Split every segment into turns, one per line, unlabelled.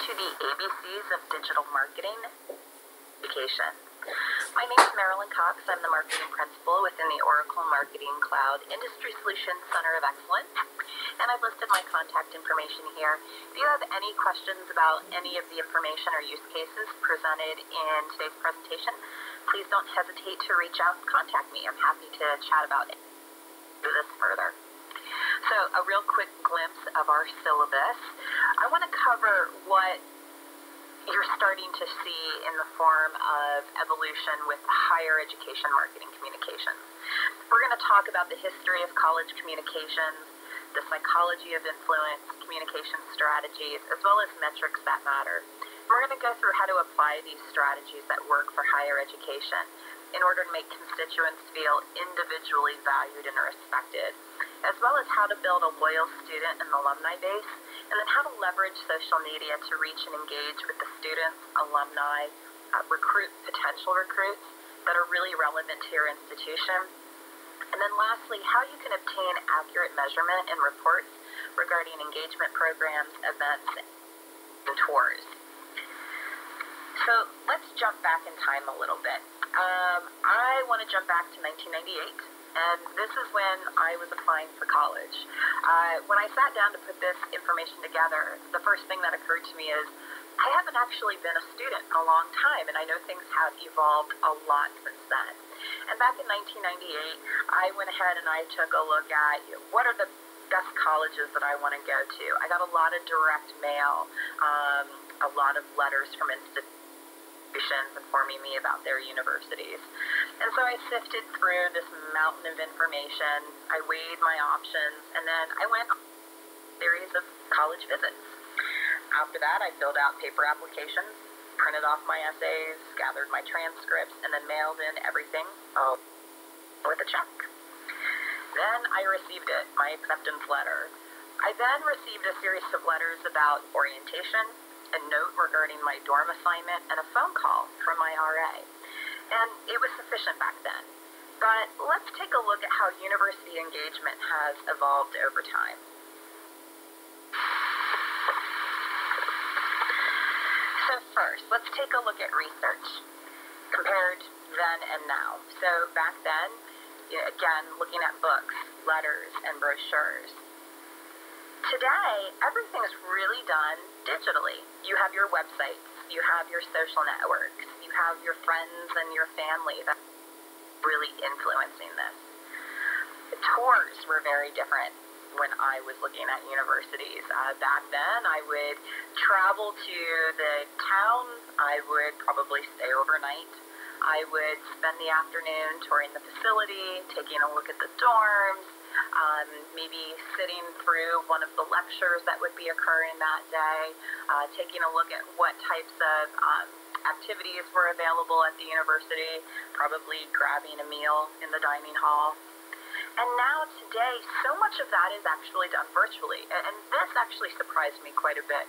to the ABCs of Digital Marketing Education. My name is Marilyn Cox. I'm the Marketing Principal within the Oracle Marketing Cloud Industry Solutions Center of Excellence, and I've listed my contact information here. If you have any questions about any of the information or use cases presented in today's presentation, please don't hesitate to reach out and contact me. I'm happy to chat about it. Do this further. So, a real quick glimpse of our syllabus. I want to cover what you're starting to see in the form of evolution with higher education marketing communications. We're going to talk about the history of college communications, the psychology of influence, communication strategies, as well as metrics that matter. We're going to go through how to apply these strategies that work for higher education in order to make constituents feel individually valued and respected, as well as how to build a loyal student and alumni base, and then how to leverage social media to reach and engage with the students, alumni, recruit potential recruits that are really relevant to your institution. And then lastly, how you can obtain accurate measurement and reports regarding engagement programs, events, and tours. So let's jump back in time a little bit. I want to jump back to 1998. And this is when I was applying for college. When I sat down to put this information together, the first thing that occurred to me is I haven't actually been a student in a long time, and I know things have evolved a lot since then. And back in 1998, I went ahead and I took a look at what are the best colleges that I want to go to. I got a lot of direct mail, a lot of letters from institutions informing me about their universities. And so I sifted through this mountain of information, I weighed my options, and then I went on a series of college visits. After that, I filled out paper applications, printed off my essays, gathered my transcripts, and then mailed in everything with a check. Then I received it, my acceptance letter. I then received a series of letters about orientation, a note regarding my dorm assignment, and a phone call from my RA. And it was sufficient back then. But let's take a look at how university engagement has evolved over time. So first, let's take a look at research compared then and now. So back then, again, looking at books, letters, and brochures. Today, everything's really done digitally. You have your websites, you have your social networks, you have your friends and your family that's really influencing this. The tours were very different when I was looking at universities. Back then, I would travel to the town, I would probably stay overnight. I would spend the afternoon touring the facility, taking a look at the dorms, maybe sitting through one of the lectures that would be occurring that day, taking a look at what types of activities were available at the university, probably grabbing a meal in the dining hall. And now today, so much of that is actually done virtually, and this actually surprised me quite a bit.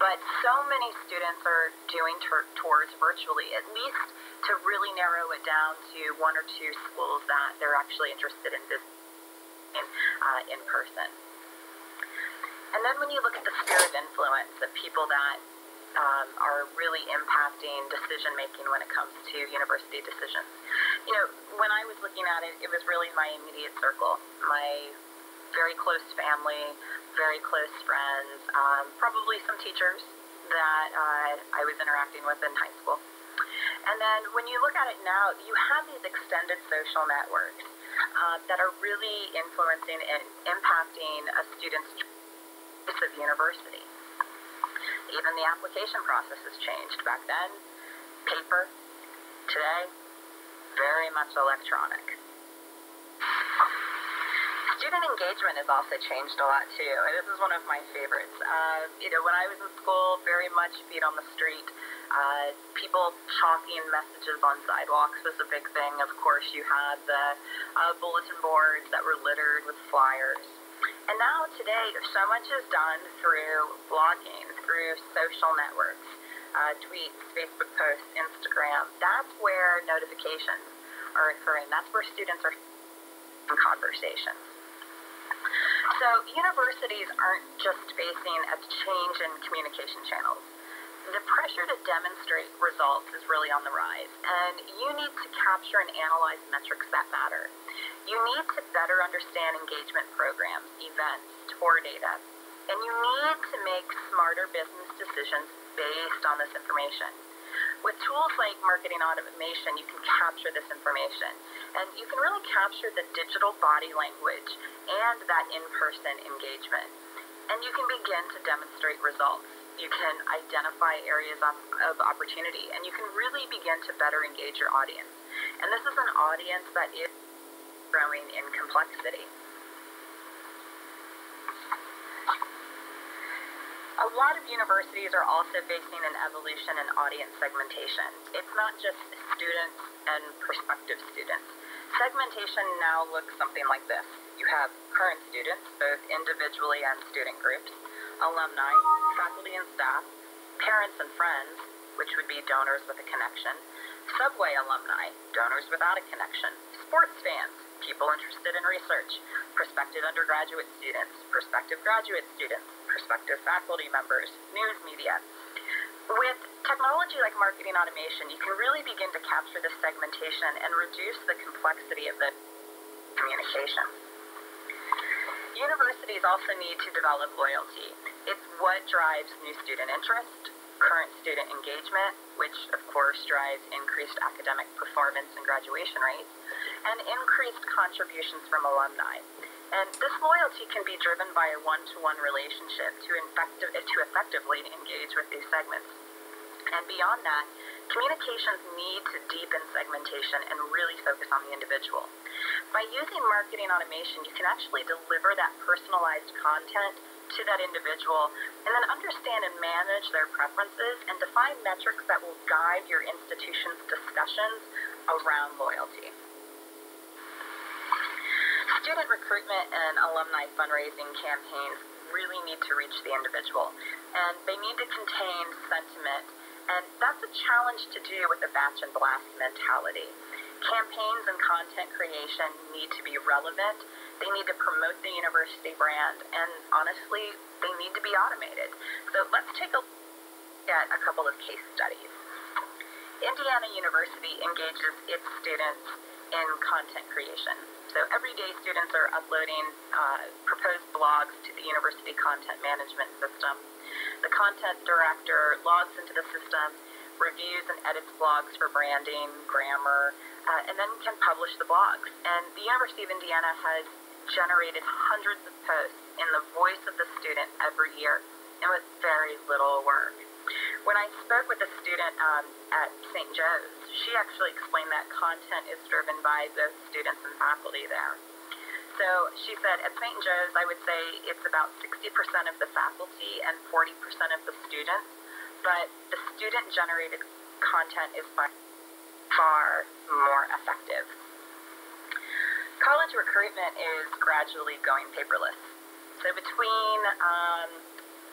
But so many students are doing tours virtually, at least to really narrow it down to one or two schools that they're actually interested in visiting in person. And then when you look at the sphere of influence of people that are really impacting decision-making when it comes to university decisions. When I was looking at it, it was really my immediate circle, my very close family, very close friends, probably some teachers that I was interacting with in high school. And then when you look at it now, you have these extended social networks that are really influencing and impacting a student's choice of university. Even the application process has changed. Back then, paper. Today, very much electronic. Student engagement has also changed a lot too. This is one of my favorites. When I was in school, very much feet on the street. People chalking messages on sidewalks was a big thing. Of course, you had the bulletin boards that were littered with flyers. And now today, so much is done through blogging, through social networks, tweets, Facebook posts, Instagram. That's where notifications are occurring. That's where students are in conversations. So universities aren't just facing a change in communication channels. The pressure to demonstrate results is really on the rise, and you need to capture and analyze metrics that matter. You need to better understand engagement programs, events, tour data, and you need to make smarter business decisions based on this information. With tools like marketing automation, you can capture this information, and you can really capture the digital body language and that in-person engagement. And you can begin to demonstrate results. You can identify areas of opportunity, and you can really begin to better engage your audience. And this is an audience that is growing in complexity. A lot of universities are also facing an evolution in audience segmentation. It's not just students and prospective students. Segmentation now looks something like this. You have current students, both individually and student groups, alumni, faculty and staff, parents and friends, which would be donors with a connection, subway alumni, donors without a connection, sports fans, people interested in research, prospective undergraduate students, prospective graduate students, prospective faculty members, news media. With technology like marketing automation, you can really begin to capture this segmentation and reduce the complexity of the communication. Universities also need to develop loyalty. It's what drives new student interest, current student engagement, which of course drives increased academic performance and graduation rates, and increased contributions from alumni. And this loyalty can be driven by a one-to-one relationship to effectively engage with these segments. And beyond that, communications need to deepen segmentation and really focus on the individual. By using marketing automation, you can actually deliver that personalized content to that individual and then understand and manage their preferences and define metrics that will guide your institution's discussions around loyalty. Student recruitment and alumni fundraising campaigns really need to reach the individual, and they need to contain sentiment, and that's a challenge to do with a batch and blast mentality. Campaigns and content creation need to be relevant, they need to promote the university brand, and honestly, they need to be automated. So let's take a look at a couple of case studies. Indiana University engages its students in content creation. So every day students are uploading proposed blogs to the university content management system. The content director logs into the system, reviews and edits blogs for branding, grammar, and then can publish the blogs. And the University of Indiana has generated hundreds of posts in the voice of the student every year and with very little work. When I spoke with a student at St. Joe's, she actually explained that content is driven by both students and faculty there. So she said at St. Joe's, I would say it's about 60% of the faculty and 40% of the students, but the student-generated content is by far more effective. College recruitment is gradually going paperless. So between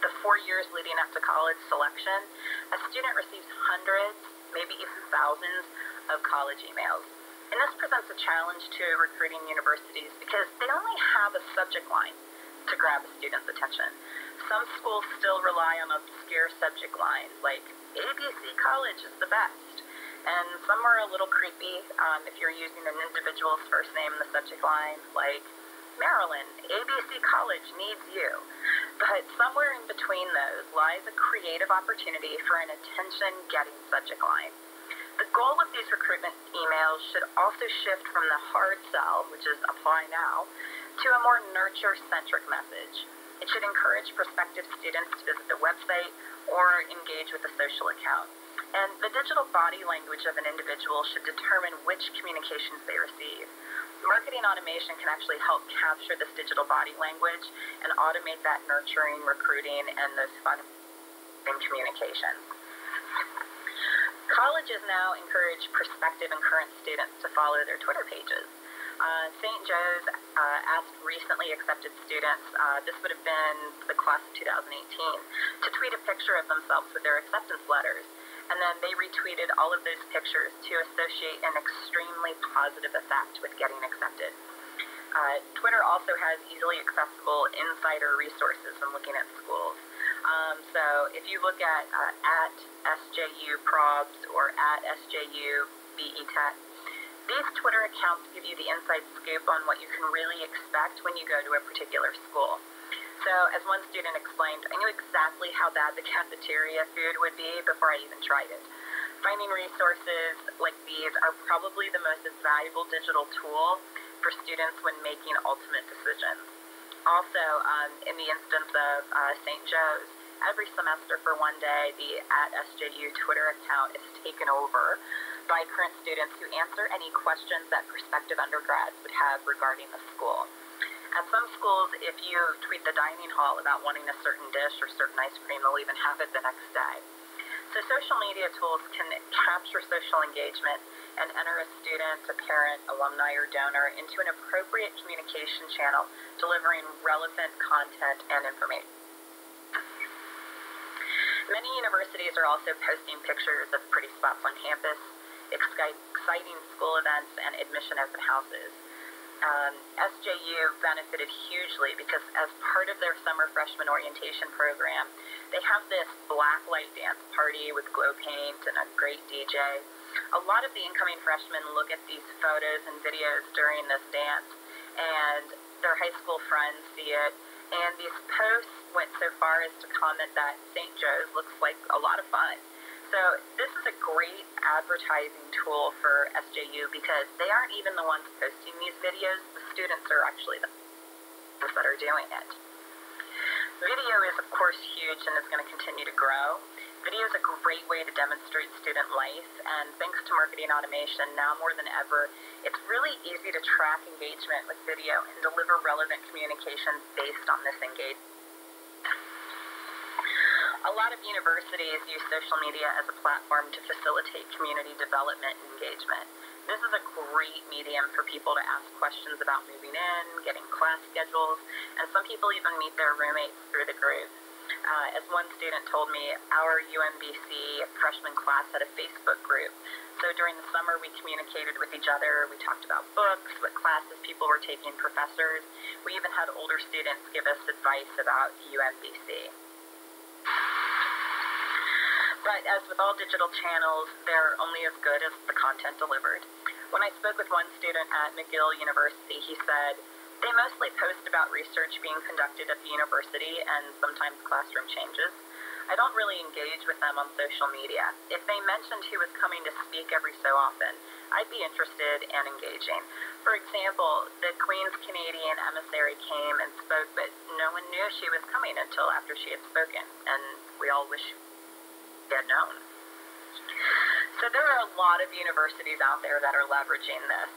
the 4 years leading up to college selection, a student receives hundreds, maybe even thousands of college emails. And this presents a challenge to recruiting universities because they only have a subject line to grab a student's attention. Some schools still rely on obscure subject lines like ABC College is the best. And some are a little creepy if you're using an individual's first name in the subject line, like Maryland, ABC College needs you. But somewhere in between those lies a creative opportunity for an attention-getting subject line. The goal of these recruitment emails should also shift from the hard sell, which is apply now, to a more nurture-centric message. It should encourage prospective students to visit the website or engage with a social account. And the digital body language of an individual should determine which communications they receive. Marketing automation can actually help capture this digital body language and automate that nurturing, recruiting, and those fun communications. Colleges now encourage prospective and current students to follow their Twitter pages. St. Joe's asked recently accepted students, this would have been the class of 2018, to tweet a picture of themselves with their acceptance letters. And then they retweeted all of those pictures to associate an extremely positive effect with getting accepted. Twitter also has easily accessible insider resources when looking at schools. So if you look at SJU Probs or at SJU BE Tech, these Twitter accounts give you the inside scoop on what you can really expect when you go to a particular school. So as one student explained, I knew exactly how bad the cafeteria food would be before I even tried it. Finding resources like these are probably the most valuable digital tool for students when making ultimate decisions. Also, in the instance of St. Joe's, every semester for one day, the @SJU Twitter account is taken over by current students who answer any questions that prospective undergrads would have regarding the school. At some schools, if you tweet the dining hall about wanting a certain dish or certain ice cream, they'll even have it the next day. So social media tools can capture social engagement and enter a student, a parent, alumni, or donor into an appropriate communication channel, delivering relevant content and information. Many universities are also posting pictures of pretty spots on campus, exciting school events, and admission open houses. SJU benefited hugely because as part of their summer freshman orientation program, they have this black light dance party with glow paint and a great DJ. A lot of the incoming freshmen look at these photos and videos during this dance, and their high school friends see it, and these posts went so far as to comment that St. Joe's looks like a lot of fun. So this is a great advertising tool for SJU because they aren't even the ones posting these videos. The students are actually the ones that are doing it. Video is, of course, huge and is going to continue to grow. Video is a great way to demonstrate student life, and thanks to marketing automation, now more than ever, it's really easy to track engagement with video and deliver relevant communications based on this engagement. A lot of universities use social media as a platform to facilitate community development and engagement. This is a great medium for people to ask questions about moving in, getting class schedules, and some people even meet their roommates through the group. As one student told me, our UMBC freshman class had a Facebook group. So during the summer, we communicated with each other. We talked about books, what classes people were taking, professors. We even had older students give us advice about UMBC. But as with all digital channels, they're only as good as the content delivered. When I spoke with one student at McGill University, he said, they mostly post about research being conducted at the university and sometimes classroom changes. I don't really engage with them on social media. If they mentioned who was coming to speak every so often, I'd be interested and engaging. For example, the Queen's Canadian emissary came and spoke, but no one knew she was coming until after she had spoken, and we all wish we had known. So there are a lot of universities out there that are leveraging this.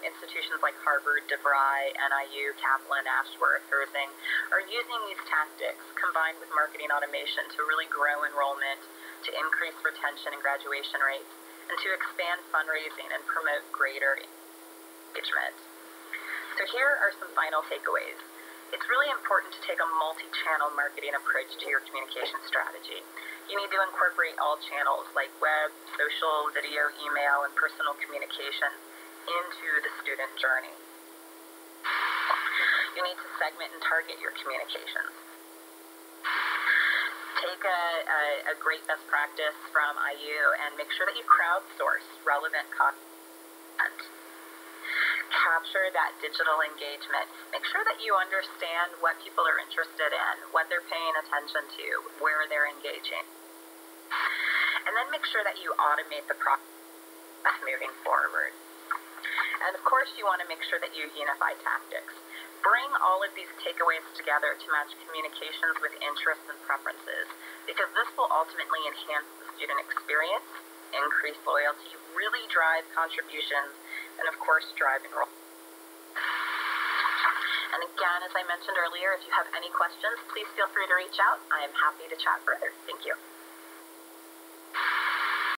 Institutions like Harvard, DeVry, NIU, Kaplan, Ashworth, Herzing are using these tactics combined with marketing automation to really grow enrollment, to increase retention and graduation rates, and to expand fundraising and promote greater engagement. So here are some final takeaways. It's really important to take a multi-channel marketing approach to your communication strategy. You need to incorporate all channels like web, social, video, email, and personal communication into the student journey. You need to segment and target your communications. Take a great best practice from IU and make sure that you crowdsource relevant content. Capture that digital engagement. Make sure that you understand what people are interested in, what they're paying attention to, where they're engaging. And then make sure that you automate the process moving forward. And of course, you want to make sure that you unify tactics. Bring all of these takeaways together to match communications with interests and preferences, because this will ultimately enhance the student experience, increase loyalty, really drive contributions, and of course, drive enrollment. And again, as I mentioned earlier, if you have any questions, please feel free to reach out. I am happy to chat further. Thank you.